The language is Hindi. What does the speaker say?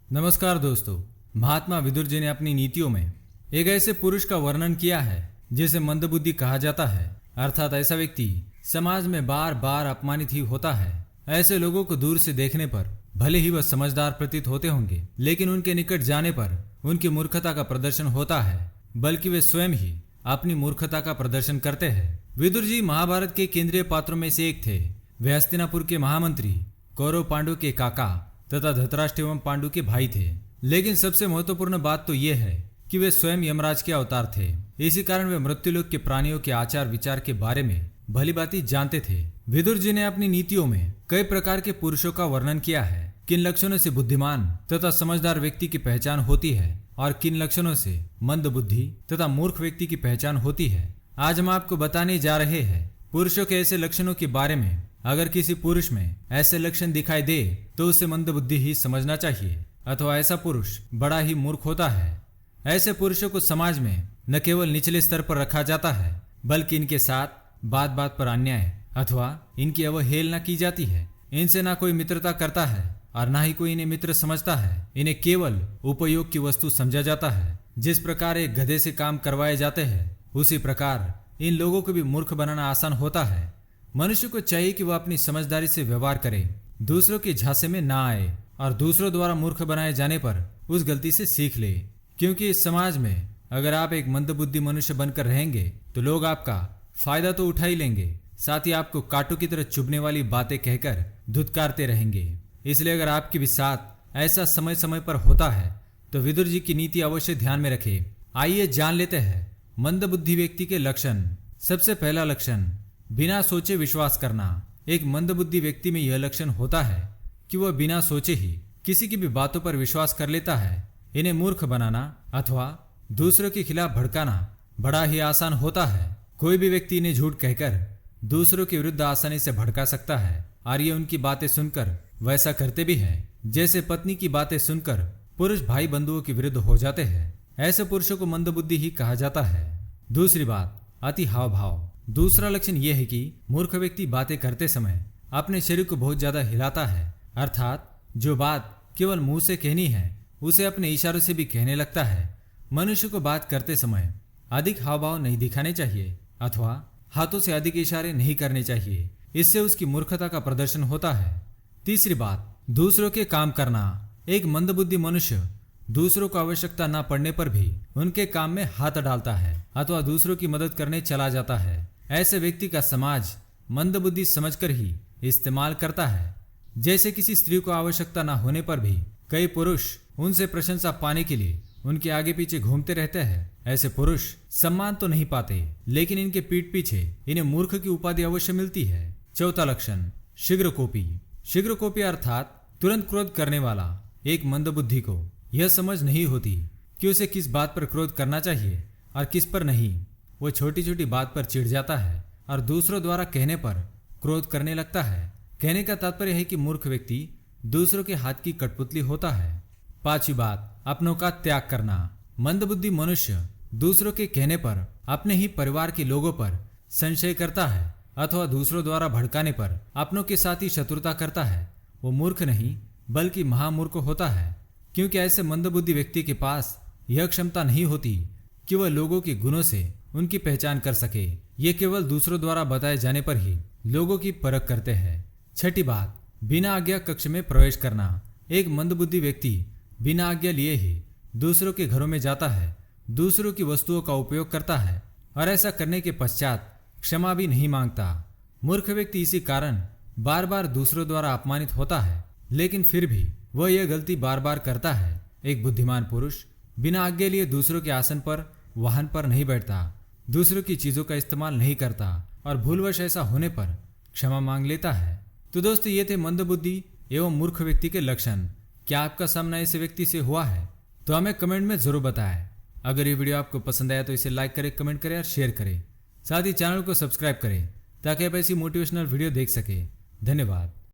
नमस्कार दोस्तों। महात्मा विदुर जी ने अपनी नीतियों में एक ऐसे पुरुष का वर्णन किया है जिसे मंदबुद्धि कहा जाता है। अर्थात ऐसा व्यक्ति समाज में बार बार अपमानित ही होता है। ऐसे लोगों को दूर से देखने पर भले ही वह समझदार प्रतीत होते होंगे, लेकिन उनके निकट जाने पर उनकी मूर्खता का प्रदर्शन होता है, बल्कि वे स्वयं ही अपनी मूर्खता का प्रदर्शन करते हैं। विदुर जी महाभारत के केंद्रीय पात्रों में से एक थे। वे हस्तिनापुर के महामंत्री, कौरव पांडु के काका तथा धृतराष्ट्र एवं पांडु के भाई थे। लेकिन सबसे महत्वपूर्ण बात तो यह है कि वे स्वयं यमराज के अवतार थे। इसी कारण वे मृत्युलोक के प्राणियों के आचार विचार के बारे में भली भांति जानते थे। विदुर जी ने अपनी नीतियों में कई प्रकार के पुरुषों का वर्णन किया है। किन लक्षणों से बुद्धिमान तथा समझदार व्यक्ति की पहचान होती है और किन लक्षणों से मंद बुद्धि तथा मूर्ख व्यक्ति की पहचान होती है, आज हम आपको बताने जा रहे हैं। पुरुषों के ऐसे लक्षणों के बारे में अगर किसी पुरुष में ऐसे लक्षण दिखाई दे तो उसे मंदबुद्धि ही समझना चाहिए, अथवा ऐसा पुरुष बड़ा ही मूर्ख होता है। ऐसे पुरुषों को समाज में न केवल निचले स्तर पर रखा जाता है, बल्कि इनके साथ बात बात पर अन्याय अथवा इनकी अवहेलना की जाती है। इनसे ना कोई मित्रता करता है और ना ही कोई इन्हें मित्र समझता है। इन्हें केवल उपयोग की वस्तु समझा जाता है। जिस प्रकार एक गधे से काम करवाए जाते हैं, उसी प्रकार इन लोगों को भी मूर्ख बनाना आसान होता है। मनुष्य को चाहिए कि वह अपनी समझदारी से व्यवहार करे, दूसरों के झांसे में ना आए और दूसरों द्वारा मूर्ख बनाए जाने पर उस गलती से सीख ले। क्योंकि इस समाज में अगर आप एक मंदबुद्धि मनुष्य बनकर रहेंगे तो लोग आपका फायदा तो उठा ही लेंगे, साथ ही आपको कांटों की तरह चुभने वाली बातें कहकर धुतकारते रहेंगे। इसलिए अगर आपके भी साथ ऐसा समय समय पर होता है तो विदुर जी की नीति अवश्य ध्यान में रखें। आइए जान लेते हैं मंदबुद्धि व्यक्ति के लक्षण। सबसे पहला लक्षण, बिना सोचे विश्वास करना। एक मंदबुद्धि व्यक्ति में यह लक्षण होता है कि वह बिना सोचे ही किसी की भी बातों पर विश्वास कर लेता है। इन्हें मूर्ख बनाना अथवा दूसरों के खिलाफ भड़काना बड़ा ही आसान होता है। कोई भी व्यक्ति इन्हें झूठ कहकर दूसरों के विरुद्ध आसानी से भड़का सकता है और ये उनकी बातें सुनकर वैसा करते भी हैं जैसे पत्नी की बातें सुनकर पुरुष भाई बंधुओं के विरुद्ध हो जाते हैं। ऐसे पुरुषों को मंदबुद्धि ही कहा जाता है। दूसरी बात, अति हाव भाव। दूसरा लक्षण यह है कि मूर्ख व्यक्ति बातें करते समय अपने शरीर को बहुत ज्यादा हिलाता है। अर्थात जो बात केवल मुंह से कहनी है उसे अपने इशारों से भी कहने लगता है। मनुष्य को बात करते समय अधिक हाव भाव नहीं दिखाने चाहिए अथवा हाथों से अधिक इशारे नहीं करने चाहिए। इससे उसकी मूर्खता का प्रदर्शन होता है। तीसरी बात, दूसरों के काम करना। एक मंदबुद्धि मनुष्य दूसरों को आवश्यकता न पड़ने पर भी उनके काम में हाथ डालता है अथवा दूसरों की मदद करने चला जाता है। ऐसे व्यक्ति का समाज मंदबुद्धि समझकर ही इस्तेमाल करता है। जैसे किसी स्त्री को आवश्यकता न होने पर भी कई पुरुष उनसे प्रशंसा पाने के लिए उनके आगे पीछे घूमते रहते हैं। ऐसे पुरुष सम्मान तो नहीं पाते, लेकिन इनके पीठ पीछे इन्हें मूर्ख की उपाधि अवश्य मिलती है। चौथा लक्षण, शीघ्रकोपी। शीघ्रकोपी अर्थात तुरंत क्रोध करने वाला। एक मंदबुद्धि को यह समझ नहीं होती कि उसे किस बात पर क्रोध करना चाहिए और किस पर नहीं। वो छोटी छोटी बात पर चिढ़ जाता है और दूसरों द्वारा कहने पर क्रोध करने लगता है। कहने का तात्पर्य है कि मूर्ख व्यक्ति दूसरों के हाथ की कठपुतली होता है। पांचवी बात, अपनों का त्याग करना। मंदबुद्धि मनुष्य दूसरों के कहने पर अपने ही परिवार के लोगों पर संशय करता है अथवा दूसरों द्वारा भड़काने पर अपनों के साथ ही शत्रुता करता है। वो मूर्ख नहीं बल्कि महामूर्ख होता है, क्योंकि ऐसे मंदबुद्धि व्यक्ति के पास यह क्षमता नहीं होती कि वह लोगों के गुणों से उनकी पहचान कर सके। ये केवल दूसरों द्वारा बताए जाने पर ही लोगों की परख करते हैं। छठी बात, बिना आज्ञा कक्ष में प्रवेश करना। एक मंदबुद्धि व्यक्ति बिना आज्ञा लिए ही दूसरों के घरों में जाता है, दूसरों की वस्तुओं का उपयोग करता है और ऐसा करने के पश्चात क्षमा भी नहीं मांगता। मूर्ख व्यक्ति इसी कारण बार बार दूसरों द्वारा अपमानित होता है, लेकिन फिर भी वह यह गलती बार बार करता है। एक बुद्धिमान पुरुष बिना आज्ञा लिए दूसरों के आसन पर, वाहन पर नहीं बैठता, दूसरों की चीजों का इस्तेमाल नहीं करता और भूलवश ऐसा होने पर क्षमा मांग लेता है। तो दोस्तों, ये थे मंदबुद्धि एवं मूर्ख व्यक्ति के लक्षण। क्या आपका सामना ऐसे व्यक्ति से हुआ है? तो हमें कमेंट में जरूर बताएं। अगर ये वीडियो आपको पसंद आया तो इसे लाइक करें, कमेंट करें और शेयर करें। साथ ही चैनल को सब्सक्राइब करें ताकि आप ऐसी मोटिवेशनल वीडियो देख सके। धन्यवाद।